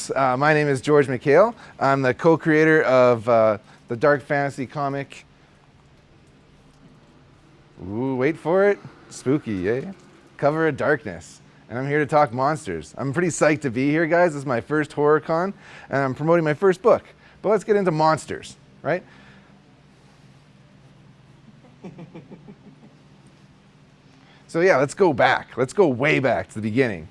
folks. My name is George Michail. I'm the co-creator of the dark fantasy comic. Ooh, wait for it. Spooky, eh? Cover of Darkness. And I'm here to talk monsters. I'm pretty psyched to be here, guys. This is my first Horrorcon, and I'm promoting my first book. But let's get into monsters, right? So yeah, let's go back. Let's go way back to the beginning.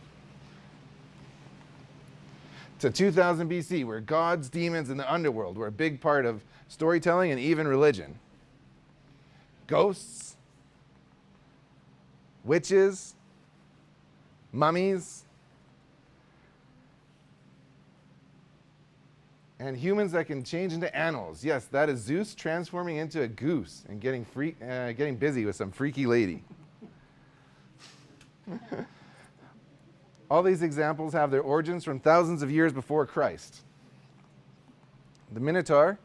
To 2000 BC, where gods, demons, and the underworld were a big part of storytelling and even religion. Ghosts, witches, mummies, and humans that can change into animals. Yes, that is Zeus transforming into a goose and getting busy with some freaky lady. All these examples have their origins from thousands of years before Christ. The Minotaur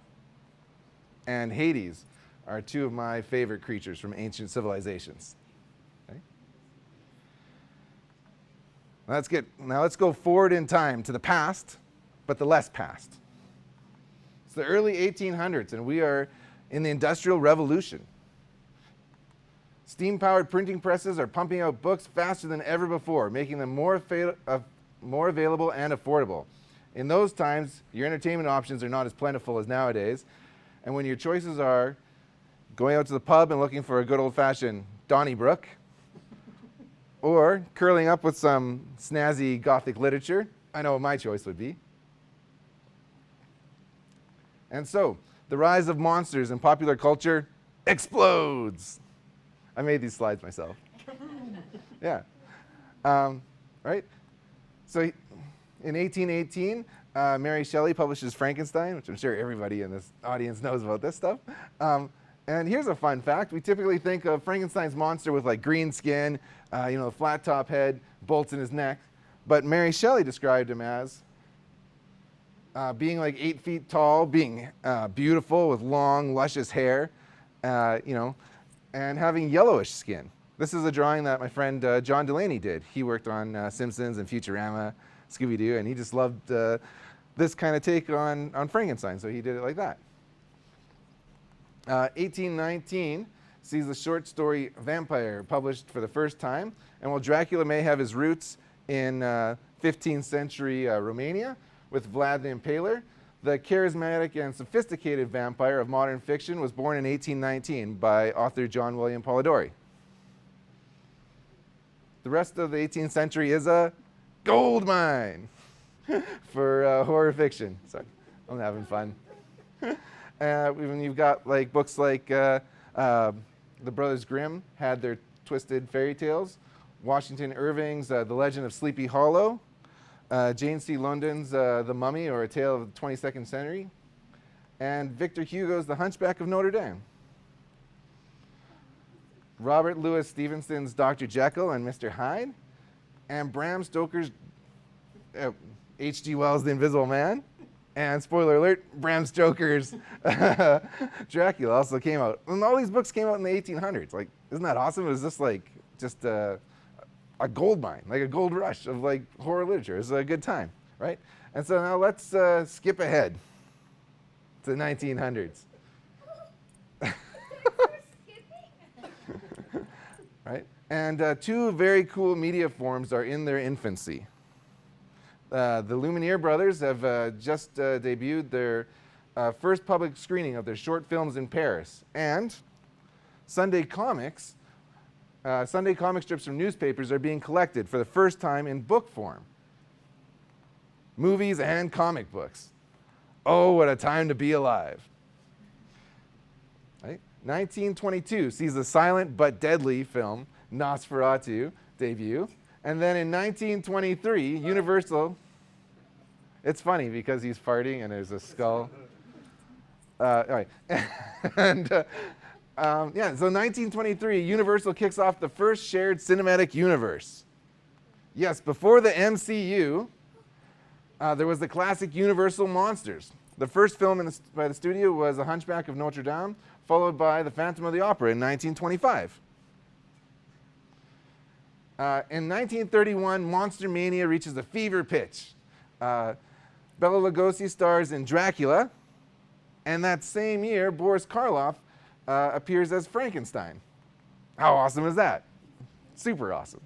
and Hades are two of my favorite creatures from ancient civilizations. Okay? Now let's go forward in time to the past, but the less past. It's the early 1800s, and we are in the Industrial Revolution. Steam-powered printing presses are pumping out books faster than ever before, making them more available and affordable. In those times, your entertainment options are not as plentiful as nowadays, and when your choices are going out to the pub and looking for a good old-fashioned Donnybrook, or curling up with some snazzy Gothic literature, I know what my choice would be. And so, the rise of monsters in popular culture explodes. I made these slides myself. Yeah. Right? So in 1818, Mary Shelley publishes Frankenstein, which I'm sure everybody in this audience knows about this stuff. And here's a fun fact. We typically think of Frankenstein's monster with like green skin, a flat top head, bolts in his neck. But Mary Shelley described him as being like 8 feet tall, being beautiful with long, luscious hair, and having yellowish skin. This is a drawing that my friend John Delaney did. He worked on Simpsons and Futurama, Scooby-Doo, and he just loved this kind of take on Frankenstein, so he did it like that. 1819 sees the short story Vampire published for the first time, and while Dracula may have his roots in 15th century Romania with Vlad the Impaler, the charismatic and sophisticated vampire of modern fiction was born in 1819 by author John William Polidori. The rest of the 18th century is a gold mine for horror fiction. Sorry, I'm having fun. You've got like books like the Brothers Grimm had their twisted fairy tales, Washington Irving's The Legend of Sleepy Hollow, Jane C. London's The Mummy, or A Tale of the 22nd Century, and Victor Hugo's The Hunchback of Notre Dame. Robert Louis Stevenson's Dr. Jekyll and Mr. Hyde, and Bram Stoker's H.G. Wells' The Invisible Man, and spoiler alert, Bram Stoker's Dracula also came out. And all these books came out in the 1800s. Like, isn't that awesome? It was just like, a gold mine, like a gold rush of like horror literature. It was a good time, right? And so now let's skip ahead to the 1900s. Right? And two very cool media forms are in their infancy. The Lumiere brothers have just debuted their first public screening of their short films in Paris. And Sunday comic strips from newspapers are being collected for the first time in book form. Movies and comic books. Oh, what a time to be alive. Right? 1922 sees the silent but deadly film Nosferatu debut. And then in 1923, Universal... It's funny because he's farting and there's a skull. All right. And... so 1923, Universal kicks off the first shared cinematic universe. Yes, before the MCU, there was the classic Universal monsters. The first film by the studio was The Hunchback of Notre Dame, followed by The Phantom of the Opera in 1925. In 1931, Monster Mania reaches a fever pitch. Bela Lugosi stars in Dracula, and that same year, Boris Karloff appears as Frankenstein. How awesome is that? Super awesome.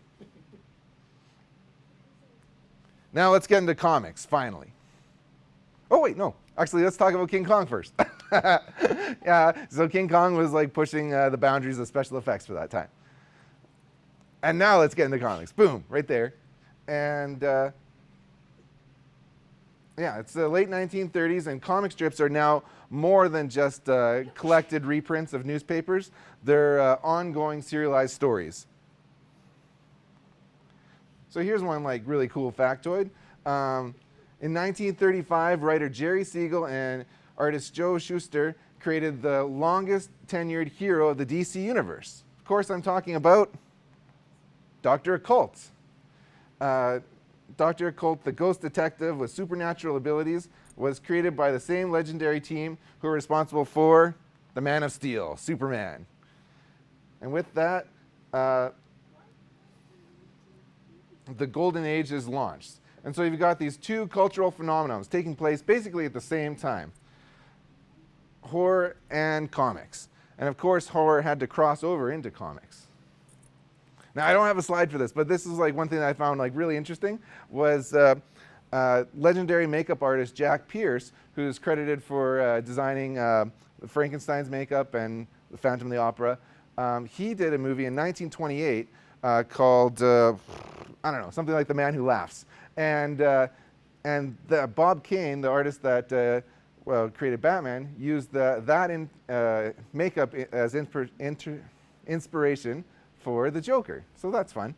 Now let's get into comics, finally. Oh, wait, no. Actually, let's talk about King Kong first. Yeah, so King Kong was like pushing the boundaries of special effects for that time. And now let's get into comics. Boom, right there. And yeah, it's the late 1930s, and comic strips are now more than just collected reprints of newspapers. They're ongoing serialized stories. So here's one like really cool factoid. In 1935, writer Jerry Siegel and artist Joe Shuster created the longest tenured hero of the DC universe. Of course, I'm talking about Dr. Occult. Dr. Occult, the ghost detective with supernatural abilities, was created by the same legendary team who are responsible for the Man of Steel, Superman. And with that, the Golden Age is launched. And so you've got these two cultural phenomena taking place basically at the same time. Horror and comics. And of course, horror had to cross over into comics. Now, I don't have a slide for this, but this is like one thing that I found like really interesting was legendary makeup artist Jack Pierce, who's credited for designing Frankenstein's makeup and the Phantom of the Opera. He did a movie in 1928 called, I don't know, something like The Man Who Laughs. And Bob Kane, the artist that created Batman, used that makeup as inspiration for the Joker. So that's fun.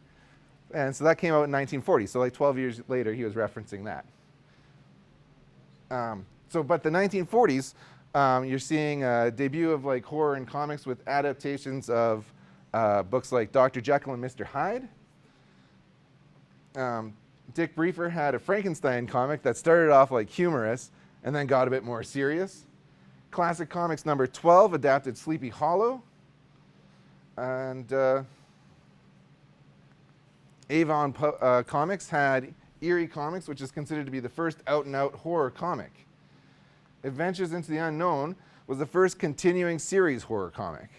And so that came out in 1940. So like 12 years later, he was referencing that. But the 1940s, you're seeing a debut of like horror in comics with adaptations of books like Dr. Jekyll and Mr. Hyde. Dick Briefer had a Frankenstein comic that started off like humorous and then got a bit more serious. Classic Comics number 12 adapted Sleepy Hollow. And Avon Comics had Eerie Comics, which is considered to be the first out-and-out horror comic. Adventures into the Unknown was the first continuing series horror comic.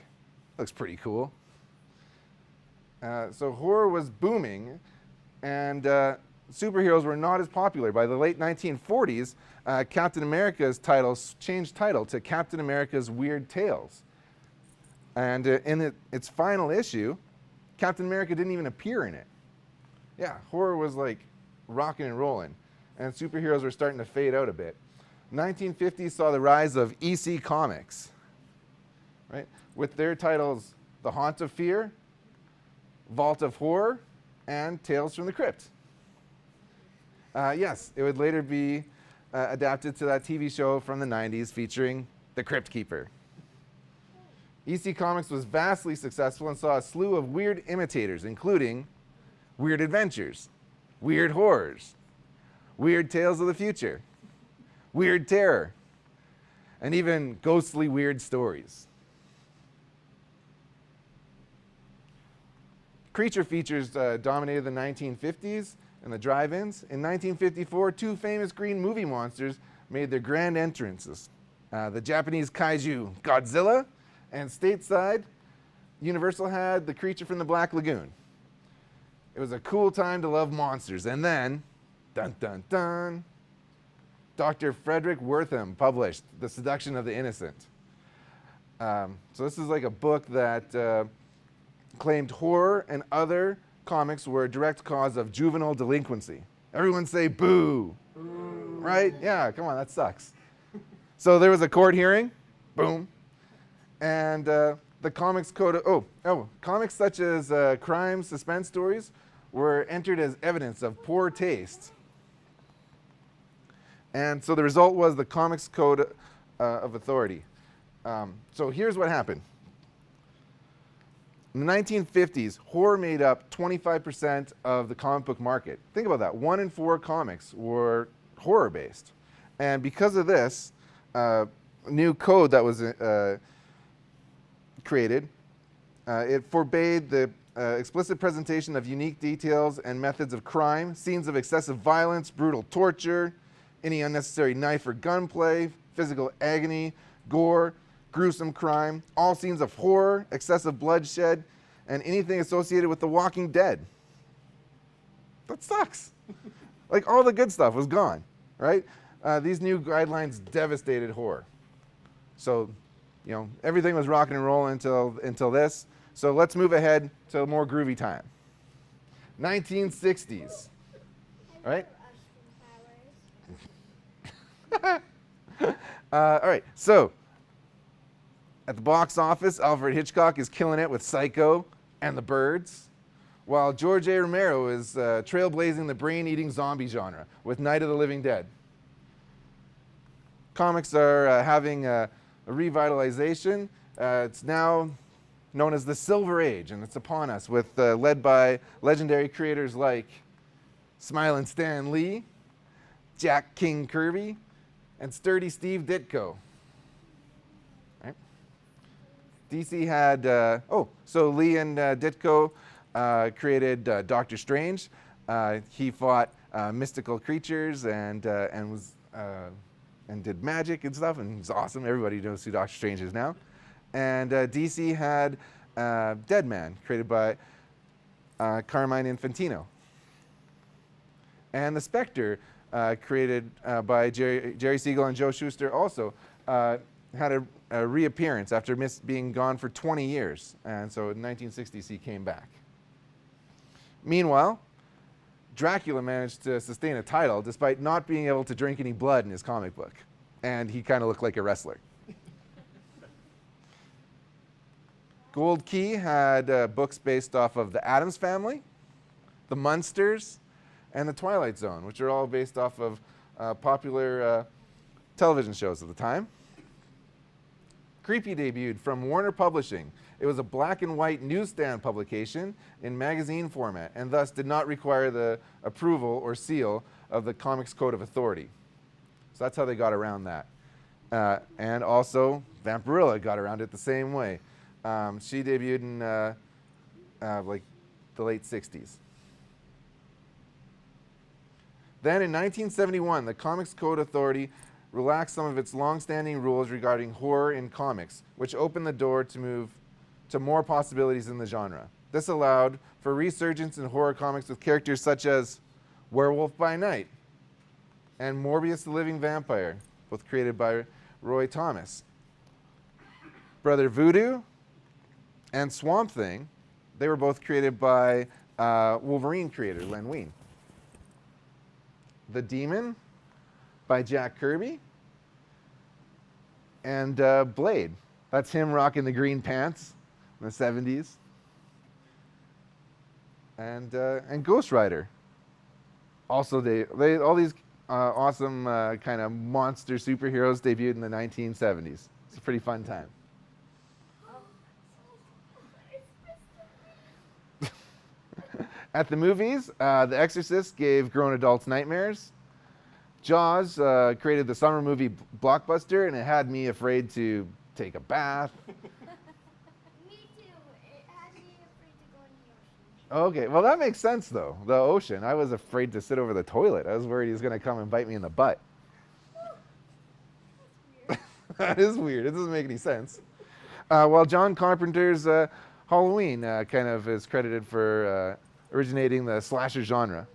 Looks pretty cool. So horror was booming, and superheroes were not as popular. By the late 1940s, Captain America's title changed title to Captain America's Weird Tales. And in its final issue, Captain America didn't even appear in it. Yeah, horror was like rocking and rolling, and superheroes were starting to fade out a bit. 1950s saw the rise of EC Comics, right? With their titles The Haunt of Fear, Vault of Horror, and Tales from the Crypt. Yes, it would later be adapted to that TV show from the 90s featuring the Crypt Keeper. EC Comics was vastly successful and saw a slew of weird imitators, including Weird Adventures, Weird Horrors, Weird Tales of the Future, Weird Terror, and even ghostly weird stories. Creature features dominated the 1950s and the drive-ins. In 1954, two famous green movie monsters made their grand entrances. The Japanese kaiju Godzilla, and stateside, Universal had the creature from the Black Lagoon. It was a cool time to love monsters. And then, dun dun dun, Dr. Frederick Wertham published The Seduction of the Innocent. So this is like a book that claimed horror and other comics were a direct cause of juvenile delinquency. Everyone say boo. Boo. Right? Yeah, come on, that sucks. So there was a court hearing, boom, and the comics code, comics such as crime suspense stories were entered as evidence of poor taste. And so the result was the Comics Code of Authority. So here's what happened. In the 1950s, horror made up 25% of the comic book market. Think about that. 1 in 4 comics were horror-based. And because of this, a new code that was created, it forbade the explicit presentation of unique details and methods of crime, scenes of excessive violence, brutal torture, any unnecessary knife or gunplay, physical agony, gore, gruesome crime, all scenes of horror, excessive bloodshed, and anything associated with The Walking Dead. That sucks. Like, all the good stuff was gone, right? These new guidelines devastated horror. So, everything was rocking and rolling until this. So let's move ahead to a more groovy time. 1960s, right? All right, so at the box office, Alfred Hitchcock is killing it with Psycho and The Birds, while George A. Romero is trailblazing the brain-eating zombie genre with Night of the Living Dead. Comics are having a revitalization. It's now known as the Silver Age, and it's upon us, with led by legendary creators like Smilin' Stan Lee, Jack King Kirby, and Sturdy Steve Ditko. Right? DC had, so Lee and Ditko created Doctor Strange. He fought mystical creatures and did magic and stuff, and he's awesome. Everybody knows who Doctor Strange is now. And DC had Dead Man, created by Carmine Infantino. And The Spectre, created by Jerry Siegel and Joe Shuster, also had a reappearance after being gone for 20 years. And so in 1960s, he came back. Meanwhile, Dracula managed to sustain a title despite not being able to drink any blood in his comic book. And he kind of looked like a wrestler. Gold Key had books based off of the Addams Family, the Munsters, and the Twilight Zone, which are all based off of popular television shows at the time. Creepy debuted from Warner Publishing. It was a black and white newsstand publication in magazine format, and thus did not require the approval or seal of the Comics Code of Authority. So that's how they got around that. And also, Vampirilla got around it the same way. She debuted in like the late 60s. Then in 1971, the Comics Code Authority relaxed some of its long-standing rules regarding horror in comics, which opened the door to move to more possibilities in the genre. This allowed for resurgence in horror comics with characters such as Werewolf by Night and Morbius the Living Vampire, both created by Roy Thomas. Brother Voodoo and Swamp Thing, they were both created by Wolverine creator Len Wein. The Demon by Jack Kirby. And Blade. That's him rocking the green pants in the 70s. And Ghost Rider. Also, they all these awesome kind of monster superheroes debuted in the 1970s. It's a pretty fun time. At the movies, The Exorcist gave grown adults nightmares. Jaws created the summer movie blockbuster, and it had me afraid to take a bath. Me too. It had me afraid to go in the ocean. Okay, well that makes sense though. The ocean. I was afraid to sit over the toilet. I was worried he was going to come and bite me in the butt. That's weird. That is weird. It doesn't make any sense. While John Carpenter's Halloween kind of is credited for originating the slasher genre.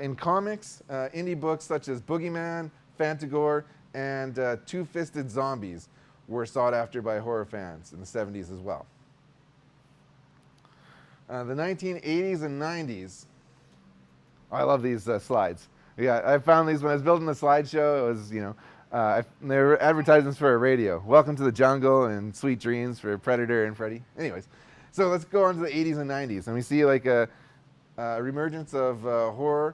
In comics, indie books such as Boogeyman, Fantagor, and Two-Fisted Zombies were sought after by horror fans in the 70s as well. The 1980s and 90s. Oh, I love these slides. Yeah, I found these when I was building the slideshow. It was, they were advertisements for a radio. Welcome to the jungle and sweet dreams for Predator and Freddy. Anyways, so let's go on to the 80s and 90s. And we see like a reemergence of horror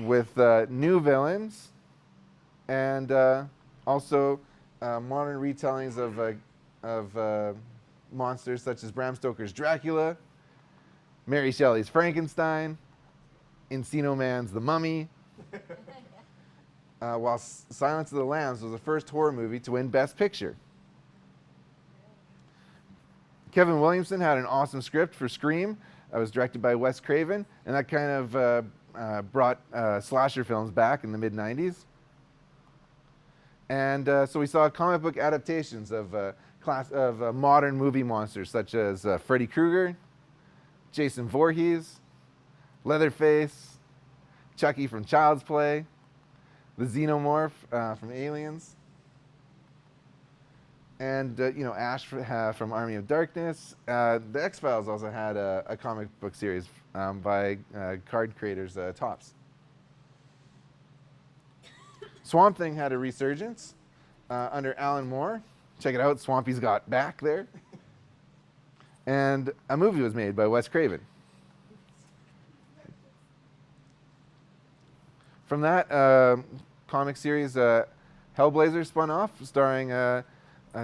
with new villains and also modern retellings of monsters such as Bram Stoker's Dracula, Mary Shelley's Frankenstein, Encino Man's The Mummy, while Silence of the Lambs was the first horror movie to win Best Picture. Kevin Williamson had an awesome script for Scream. It was directed by Wes Craven, and that kind of brought slasher films back in the mid-90s. And so we saw comic book adaptations of modern movie monsters such as Freddy Krueger, Jason Voorhees, Leatherface, Chucky from Child's Play, the Xenomorph from Aliens, and Ash from Army of Darkness. The X-Files also had a comic book series by card creators Topps. Swamp Thing had a resurgence under Alan Moore. Check it out, Swampy's got back there. And a movie was made by Wes Craven. From that comic series, Hellblazer spun off, starring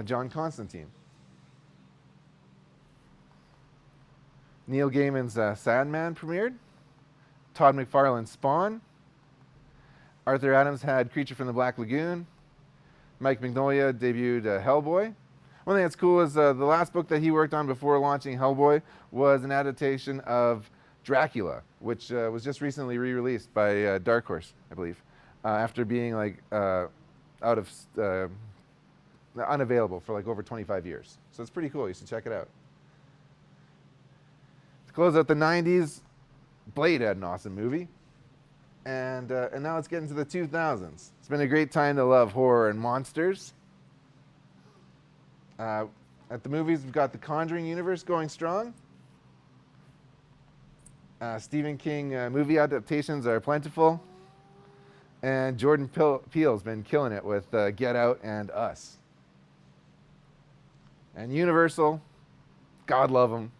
John Constantine. Neil Gaiman's Sandman premiered. Todd McFarlane's Spawn. Arthur Adams had Creature from the Black Lagoon. Mike Mignola debuted Hellboy. One thing that's cool is the last book that he worked on before launching Hellboy was an adaptation of Dracula, which was just recently re-released by Dark Horse, I believe, after being unavailable for over 25 years. So it's pretty cool. You should check it out. To close out the 90s, Blade had an awesome movie. And now let's get into the 2000s. It's been a great time to love horror and monsters. At the movies, we've got the Conjuring universe going strong. Stephen King movie adaptations are plentiful. And Jordan Peele's been killing it with Get Out and Us. And Universal, God love them,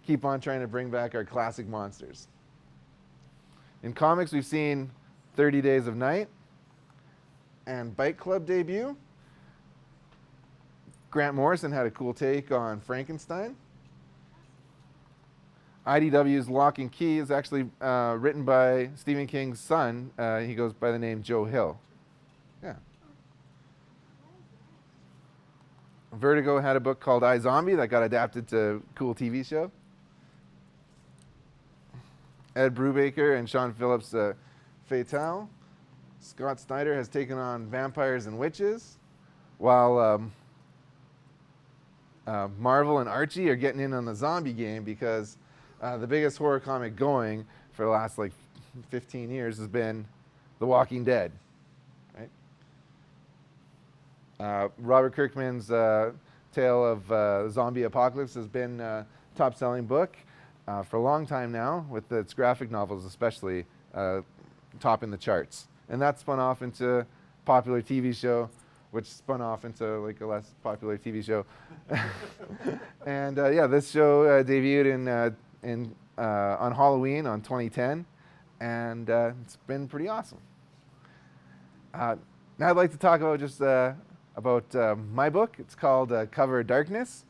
keep on trying to bring back our classic monsters. In comics, we've seen 30 Days of Night and Bike Club debut. Grant Morrison had a cool take on Frankenstein. IDW's Lock and Key is actually written by Stephen King's son. He goes by the name Joe Hill. Yeah. Vertigo had a book called iZombie that got adapted to a cool TV show. Ed Brubaker and Sean Phillips' Fatale. Scott Snyder has taken on Vampires and Witches, while Marvel and Archie are getting in on the zombie game because the biggest horror comic going for the last 15 years has been The Walking Dead. Right? Robert Kirkman's Tale of Zombie Apocalypse has been a top-selling book for a long time now, with its graphic novels especially topping the charts. And that spun off into a popular TV show, which spun off into a less popular TV show. And this show debuted on Halloween on 2010, and it's been pretty awesome. Now I'd like to talk about my book. It's called Cover of Darkness.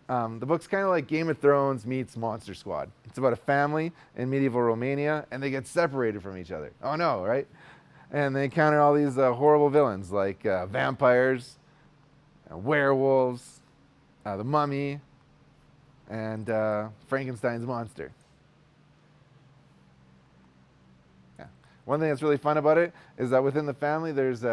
The book's kind of like Game of Thrones meets Monster Squad. It's about a family in medieval Romania, and they get separated from each other. Oh no, right? And they encounter all these horrible villains like vampires, werewolves, the mummy, and Frankenstein's monster. Yeah. One thing that's really fun about it is that within the family there's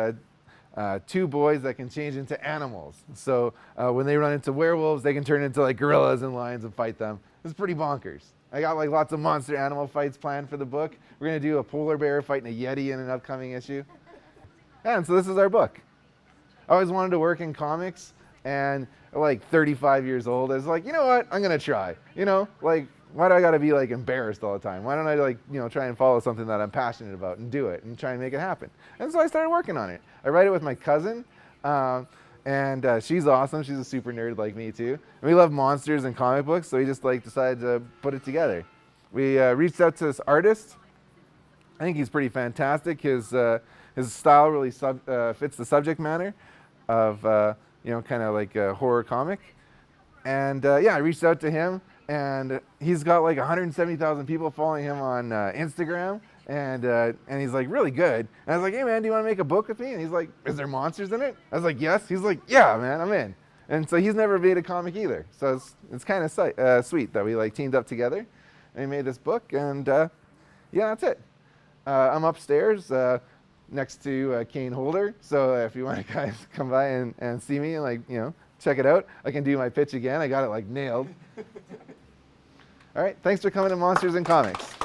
two boys that can change into animals. So when they run into werewolves, they can turn into gorillas and lions and fight them. It's pretty bonkers. I got lots of monster animal fights planned for the book. We're going to do a polar bear fighting a yeti in an upcoming issue. And so this is our book. I always wanted to work in comics, and 35 years old, I was like, you know what? I'm going to try. Why do I got to be embarrassed all the time? Why don't I try and follow something that I'm passionate about and do it and try and make it happen? And so I started working on it. I write it with my cousin, and she's awesome. She's a super nerd like me too. And we love monsters and comic books, so we just decided to put it together. We reached out to this artist. I think he's pretty fantastic. His style really fits the subject matter of kind of like a horror comic. And I reached out to him. And he's got 170,000 people following him on Instagram, and he's really good. And I was like, hey man, do you want to make a book with me? And he's like, is there monsters in it? I was like, yes. He's like, yeah man, I'm in. And so he's never made a comic either. So it's kind of sweet that we teamed up together and we made this book. And yeah, that's it. I'm upstairs next to Kane Holder. So if you want to guys come by and see me and like, check it out, I can do my pitch again. I got it like nailed. All right, thanks for coming to Monsters and Comics.